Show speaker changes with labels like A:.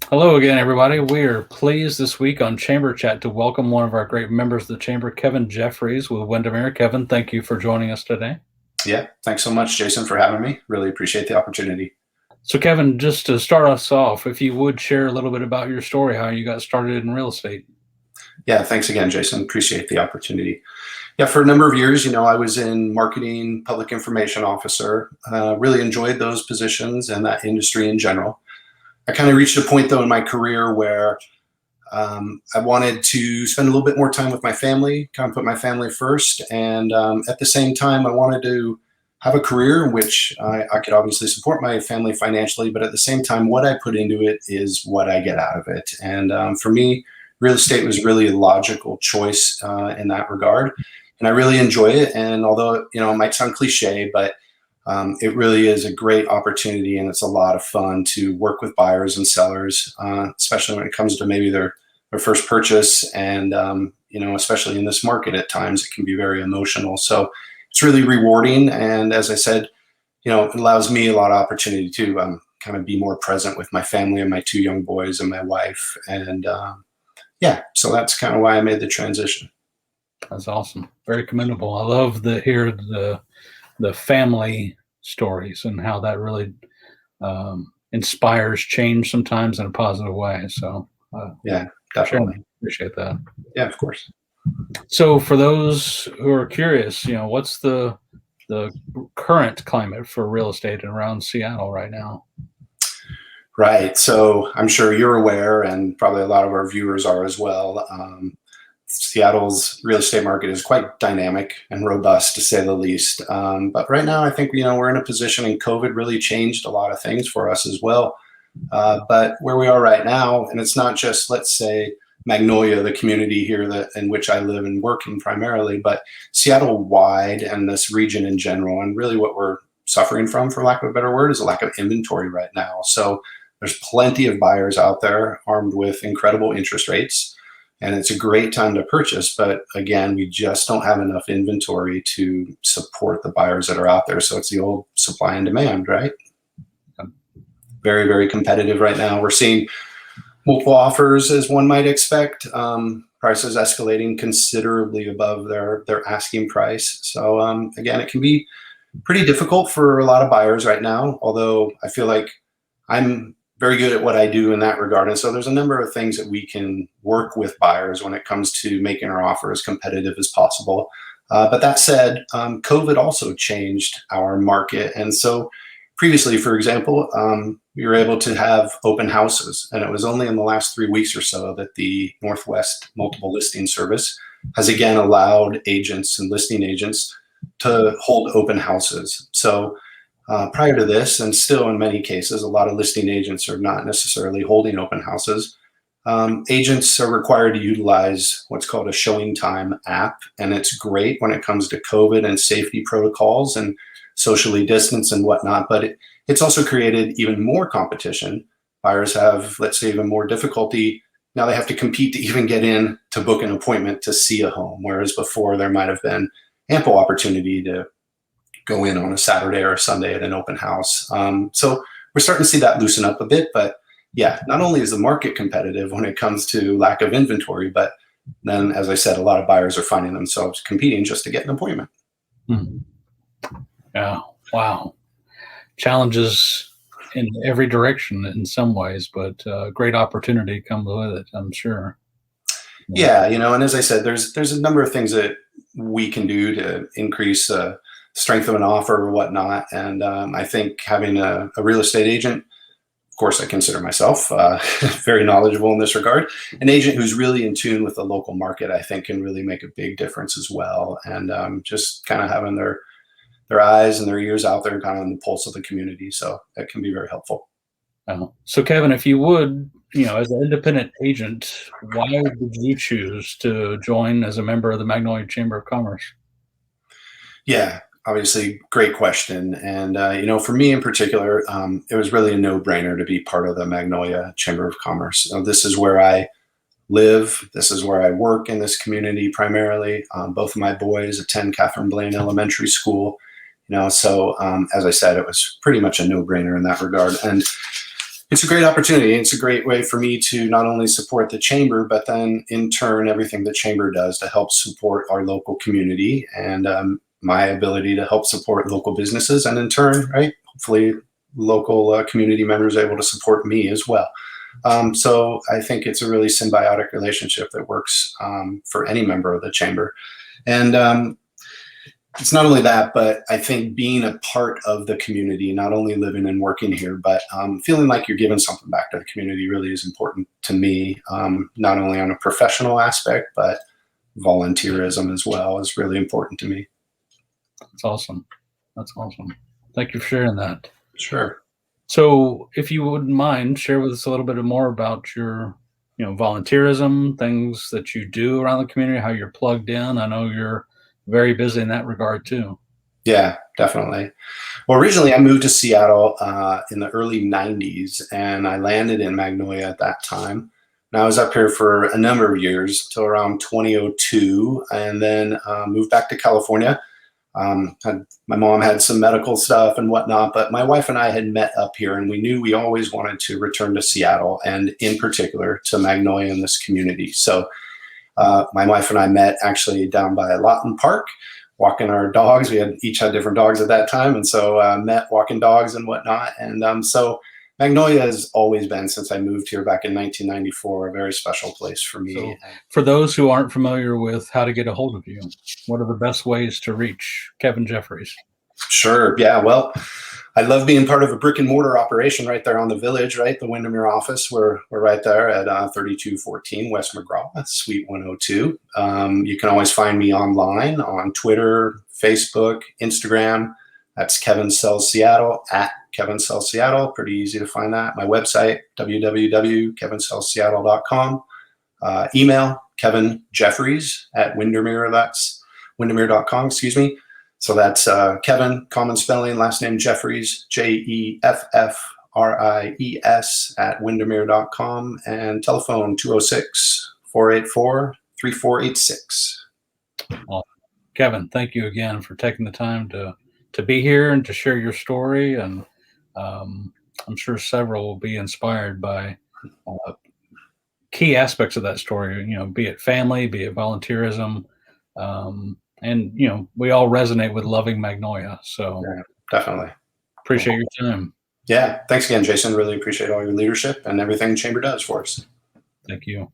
A: Hello again, everybody. We are pleased this week on Chamber Chat to welcome one of our great members of the Chamber, Kevin Jeffries with Windermere. Kevin, thank you for joining us today.
B: Yeah, thanks so much, Jason, for having me. Really appreciate the opportunity.
A: So, Kevin, just to start us off, if you would share a little bit about your story, how you got started in real estate.
B: Yeah, thanks again, Jason. Appreciate the opportunity. Yeah, for a number of years, I was in marketing, public information officer. Really enjoyed those positions and that industry in general. I kind of reached a point, though, in my career where I wanted to spend a little bit more time with my family, kind of put my family first. And at the same time, I wanted to have a career in which I could obviously support my family financially, but at the same time, what I put into it is what I get out of it. And for me, real estate was really a logical choice in that regard. And I really enjoy it. And although, it might sound cliche, but it really is a great opportunity, and it's a lot of fun to work with buyers and sellers, especially when it comes to maybe their first purchase. And especially in this market, at times it can be very emotional. So it's really rewarding. And as I said, it allows me a lot of opportunity to kind of be more present with my family and my two young boys and my wife. And yeah, so that's kind of why I made the transition.
A: That's awesome. Very commendable. I love to hear the family stories and how that really inspires change sometimes in a positive way. So
B: Yeah, definitely.
A: Appreciate that.
B: Yeah, of course.
A: So for those who are curious, what's the current climate for real estate around Seattle right now?
B: Right. So I'm sure you're aware, and probably a lot of our viewers are as well. Seattle's real estate market is quite dynamic and robust, to say the least. But right now, I think we're in a position, and COVID really changed a lot of things for us as well. But where we are right now, and it's not just, let's say, Magnolia, the community here in which I live and work in primarily, but Seattle wide and this region in general. And really what we're suffering from, for lack of a better word, is a lack of inventory right now. So there's plenty of buyers out there armed with incredible interest rates, and it's a great time to purchase. But again, we just don't have enough inventory to support the buyers that are out there. So it's the old supply and demand, right? Very, very competitive right now. We're seeing multiple offers, as one might expect. Prices escalating considerably above their asking price. So again, it can be pretty difficult for a lot of buyers right now, although I feel like I'm very good at what I do in that regard. And so there's a number of things that we can work with buyers when it comes to making our offer as competitive as possible. But that said, COVID also changed our market. And so previously, for example, we were able to have open houses. And it was only in the last 3 weeks or so that the Northwest Multiple Listing Service has again allowed agents and listing agents to hold open houses. So prior to this, and still in many cases, a lot of listing agents are not necessarily holding open houses. Agents are required to utilize what's called a showing time app, and it's great when it comes to COVID and safety protocols and socially distance and whatnot, but it's also created even more competition. Buyers have, let's say, even more difficulty. Now they have to compete to even get in to book an appointment to see a home, whereas before there might have been ample opportunity to go in on a Saturday or a Sunday at an open house. So we're starting to see that loosen up a bit. But yeah, not only is the market competitive when it comes to lack of inventory, but then, as I said, a lot of buyers are finding themselves competing just to get an appointment.
A: Hmm. Yeah. Wow. Challenges in every direction in some ways, but great opportunity comes with it, I'm sure.
B: Yeah, and as I said, there's a number of things that we can do to increase strength of an offer or whatnot. And I think having a real estate agent, of course, I consider myself very knowledgeable in this regard. An agent who's really in tune with the local market, I think, can really make a big difference as well. And just kind of having their eyes and their ears out there, kind of on the pulse of the community. So that can be very helpful.
A: So, Kevin, if you would, as an independent agent, why did you choose to join as a member of the Magnolia Chamber of Commerce?
B: Yeah, obviously, great question. And, for me in particular, it was really a no-brainer to be part of the Magnolia Chamber of Commerce. This is where I live. This is where I work in this community primarily. Both of my boys attend Catherine Blaine Elementary School. So as I said, it was pretty much a no-brainer in that regard. And It's a great opportunity. It's a great way for me to not only support the chamber, but then in turn, everything the chamber does to help support our local community and my ability to help support local businesses. And in turn, right, hopefully local community members are able to support me as well. So I think it's a really symbiotic relationship that works for any member of the chamber. And it's not only that, but I think being a part of the community, not only living and working here, but feeling like you're giving something back to the community really is important to me, not only on a professional aspect, but volunteerism as well is really important to me.
A: That's awesome. That's awesome. Thank you for sharing that.
B: Sure.
A: So, if you wouldn't mind, share with us a little bit more about your, volunteerism, things that you do around the community, how you're plugged in. I know you're very busy in that regard too.
B: Yeah, definitely. Well, originally I moved to Seattle in the early 90s and I landed in Magnolia at that time. And I was up here for a number of years till around 2002 and then moved back to California. My mom had some medical stuff and whatnot, but my wife and I had met up here and we knew we always wanted to return to Seattle and in particular to Magnolia in this community. So my wife and I met actually down by Lawton Park, walking our dogs. We each had different dogs at that time. And so met walking dogs and whatnot. And so Magnolia has always been, since I moved here back in 1994, a very special place for me.
A: So, for those who aren't familiar with how to get a hold of you, what are the best ways to reach Kevin Jeffries?
B: Sure. Yeah. Well, I love being part of a brick and mortar operation right there on the village, right? The Windermere office. We're right there at 3214 West McGraw, Suite 102. You can always find me online on Twitter, Facebook, Instagram. That's Kevin Sells Seattle, at Kevin Sells Seattle. Pretty easy to find that. My website, www.kevinsellsseattle.com. Email, Kevin Jeffries at Windermere. That's Windermere.com, excuse me. So that's Kevin, common spelling, last name Jeffries, Jeffries at Windermere.com, and telephone 206-484-3486.
A: Well, Kevin, thank you again for taking the time to be here and to share your story. And I'm sure several will be inspired by key aspects of that story, be it family, be it volunteerism. And we all resonate with loving Magnolia. So
B: Yeah, definitely.
A: appreciate your time.
B: Yeah. Thanks again, Jason. Really appreciate all your leadership and everything Chamber does for us.
A: Thank you.